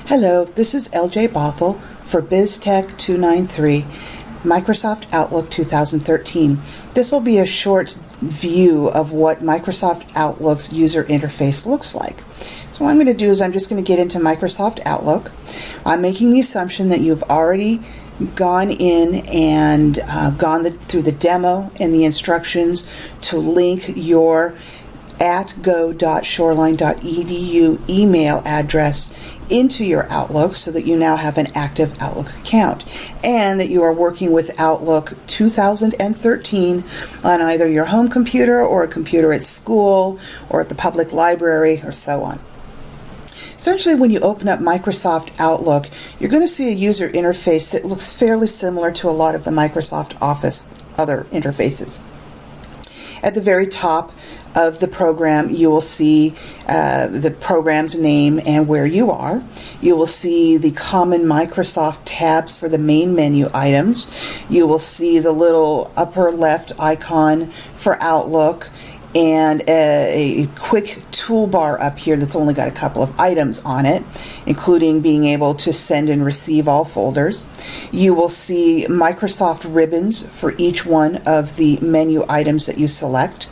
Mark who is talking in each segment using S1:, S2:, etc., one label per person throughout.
S1: Hello, this is LJ Bothell for BizTech 293, Microsoft Outlook 2013. This will be a short view of what Microsoft Outlook's user interface looks like. So what I'm going to do is I'm just going to get into Microsoft Outlook. I'm making the assumption that you've already gone in and through the demo and the instructions to link your go.shoreline.edu email address into your Outlook so that you now have an active Outlook account and that you are working with Outlook 2013 on either your home computer or a computer at school or at the public library or so on. Essentially, when you open up Microsoft Outlook, you're going to see a user interface that looks fairly similar to a lot of the Microsoft Office other interfaces. At the very top of the program, you will see the program's name and where you are. You will see the common Microsoft tabs for the main menu items. You will see the little upper left icon for Outlook and a quick toolbar up here that's only got a couple of items on it, including being able to send and receive all folders. You will see Microsoft ribbons for each one of the menu items that you select.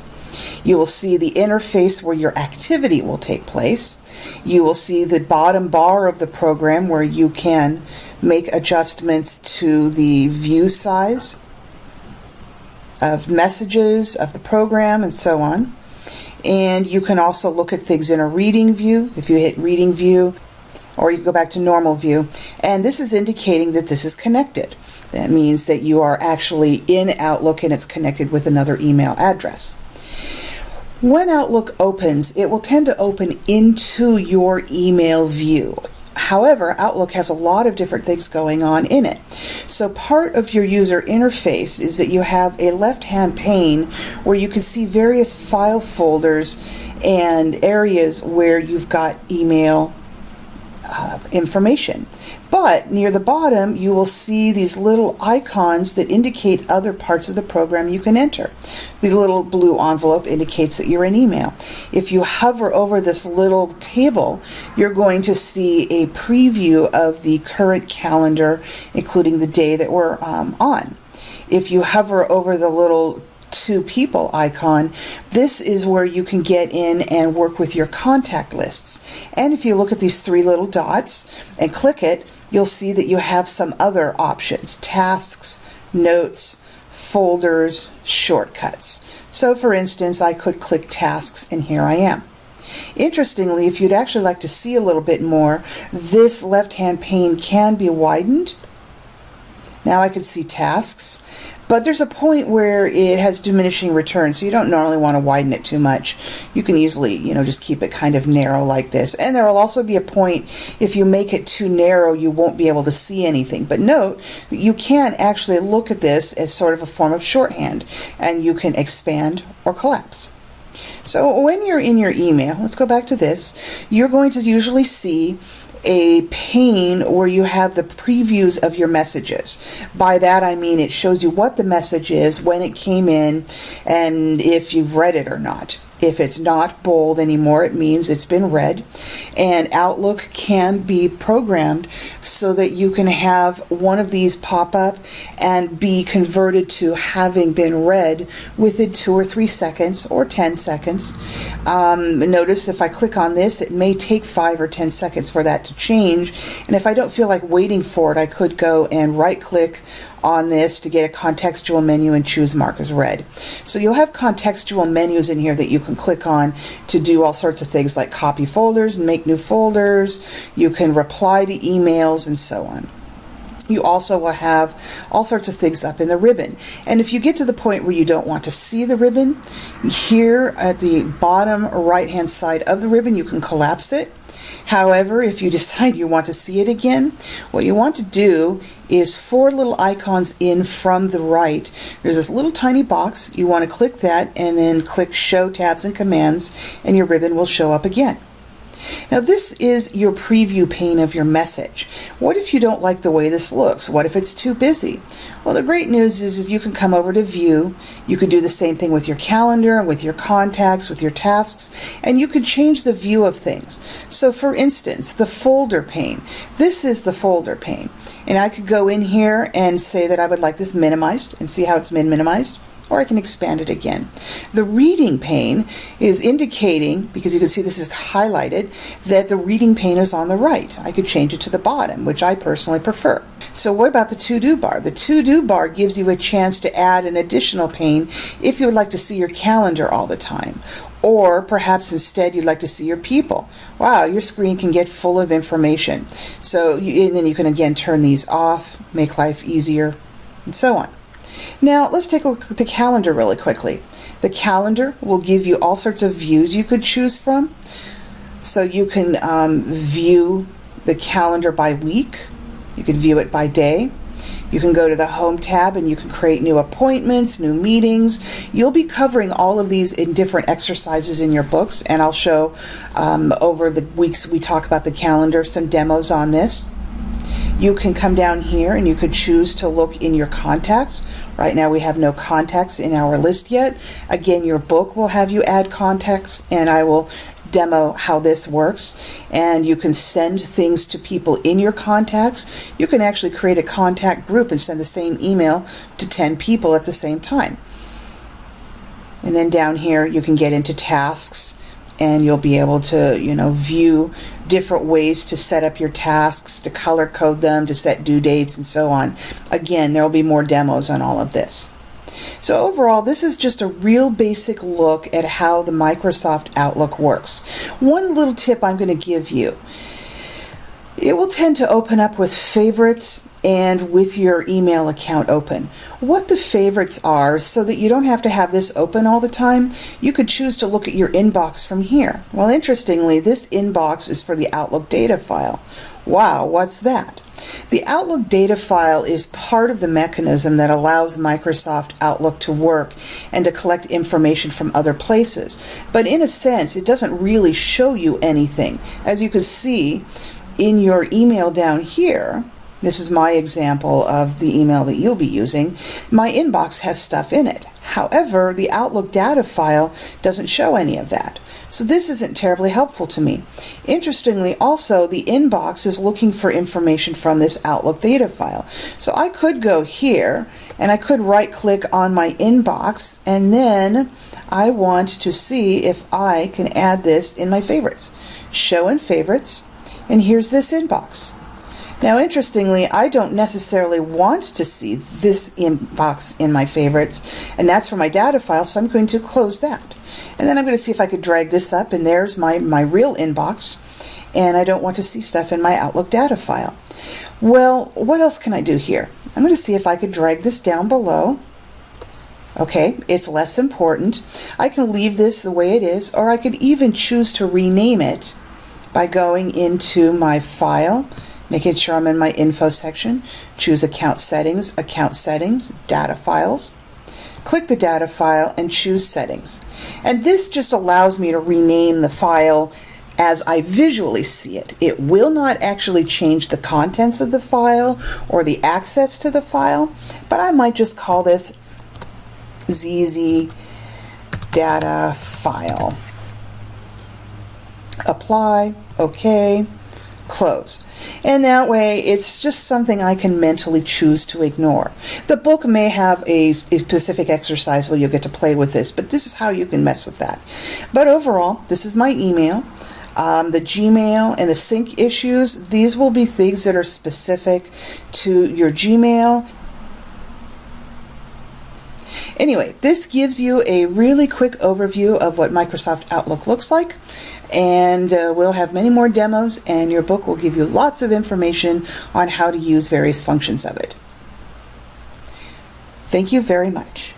S1: You will see the interface where your activity will take place. You will see the bottom bar of the program where you can make adjustments to the view size of messages of the program and so on. And you can also look at things in a reading view if you hit reading view, or you can go back to normal view. And this is indicating that this is connected. That means that you are actually in Outlook and it's connected with another email address. When Outlook opens, it will tend to open into your email view. However, Outlook has a lot of different things going on in it. So part of your user interface is that you have a left-hand pane where you can see various file folders and areas where you've got email information. But near the bottom, you will see these little icons that indicate other parts of the program you can enter. The little blue envelope indicates that you're in email. If you hover over this little table, you're going to see a preview of the current calendar, including the day that we're on. If you hover over the little two people icon, this is where you can get in and work with your contact lists. And if you look at these three little dots and click it, you'll see that you have some other options: tasks, notes, folders, shortcuts. So for instance, I could click tasks and here I am. Interestingly, if you'd actually like to see a little bit more, this left-hand pane can be widened. Now I can see tasks, but there's a point where it has diminishing returns, so you don't normally want to widen it too much. You can easily, just keep it kind of narrow like this. And there will also be a point, if you make it too narrow, you won't be able to see anything. But note that you can actually look at this as sort of a form of shorthand, and you can expand or collapse. So when you're in your email, let's go back to this, you're going to usually see a pane where you have the previews of your messages. By that I mean it shows you what the message is, when it came in, and if you've read it or not. If it's not bold anymore, it means it's been read. And Outlook can be programmed so that you can have one of these pop up and be converted to having been read within 2 or 3 seconds or 10 seconds. Notice if I click on this, it may take 5 or 10 seconds for that to change. And if I don't feel like waiting for it, I could go and right click on this to get a contextual menu and choose Mark as read. So you'll have contextual menus in here that you can click on to do all sorts of things like copy folders and make new folders. You can reply to emails and so on. You also will have all sorts of things up in the ribbon. And if you get to the point where you don't want to see the ribbon, here at the bottom right-hand side of the ribbon, you can collapse it. However, if you decide you want to see it again, what you want to do is 4 little icons in from the right. There's this little tiny box. You want to click that and then click Show Tabs and Commands, and your ribbon will show up again. Now this is your preview pane of your message. What if you don't like the way this looks? What if it's too busy? Well, the great news is you can come over to View. You could do the same thing with your calendar, with your contacts, with your tasks, and you could change the view of things. So for instance, the folder pane. This is the folder pane. And I could go in here and say that I would like this minimized and see how it's been minimized. Or I can expand it again. The reading pane is indicating, because you can see this is highlighted, that the reading pane is on the right. I could change it to the bottom, which I personally prefer. So what about the to-do bar? The to-do bar gives you a chance to add an additional pane if you would like to see your calendar all the time. Or perhaps instead you'd like to see your people. Wow, your screen can get full of information. And then you can again turn these off, make life easier, and so on. Now, let's take a look at the calendar really quickly. The calendar will give you all sorts of views you could choose from. So you can view the calendar by week. You can view it by day. You can go to the Home tab and you can create new appointments, new meetings. You'll be covering all of these in different exercises in your books, and I'll show over the weeks we talk about the calendar some demos on this. You can come down here and you could choose to look in your contacts. Right now we have no contacts in our list yet. Again, your book will have you add contacts, and I will demo how this works. And you can send things to people in your contacts. You can actually create a contact group and send the same email to 10 people at the same time. And then down here you can get into tasks, and you'll be able to, view different ways to set up your tasks, to color code them, to set due dates, and so on. Again, there will be more demos on all of this. So overall, this is just a real basic look at how the Microsoft Outlook works. One little tip I'm going to give you. It will tend to open up with favorites and with your email account open. What the favorites are, so that you don't have to have this open all the time, you could choose to look at your inbox from here. Well, interestingly, this inbox is for the Outlook data file. Wow, what's that? The Outlook data file is part of the mechanism that allows Microsoft Outlook to work and to collect information from other places. But in a sense, it doesn't really show you anything. As you can see in your email down here, this is my example of the email that you'll be using. My inbox has stuff in it. However, the Outlook data file doesn't show any of that. So this isn't terribly helpful to me. Interestingly, also, the inbox is looking for information from this Outlook data file. So I could go here and I could right-click on my inbox, and then I want to see if I can add this in my favorites. Show in favorites, and here's this inbox. Now, interestingly, I don't necessarily want to see this inbox in my favorites, and that's for my data file, so I'm going to close that. And then I'm going to see if I could drag this up, and there's my real inbox, and I don't want to see stuff in my Outlook data file. Well, what else can I do here? I'm going to see if I could drag this down below. Okay, it's less important. I can leave this the way it is, or I could even choose to rename it by going into my file, making sure I'm in my info section, choose account settings, data files, click the data file and choose settings. And this just allows me to rename the file as I visually see it. It will not actually change the contents of the file or the access to the file, but I might just call this ZZ data file. Apply, OK, close. And that way it's just something I can mentally choose to ignore. The book may have a specific exercise where you'll get to play with this, but this is how you can mess with that. But overall, this is my email. The Gmail and the sync issues, these will be things that are specific to your Gmail. Anyway, this gives you a really quick overview of what Microsoft Outlook looks like, and we'll have many more demos, and your book will give you lots of information on how to use various functions of it. Thank you very much.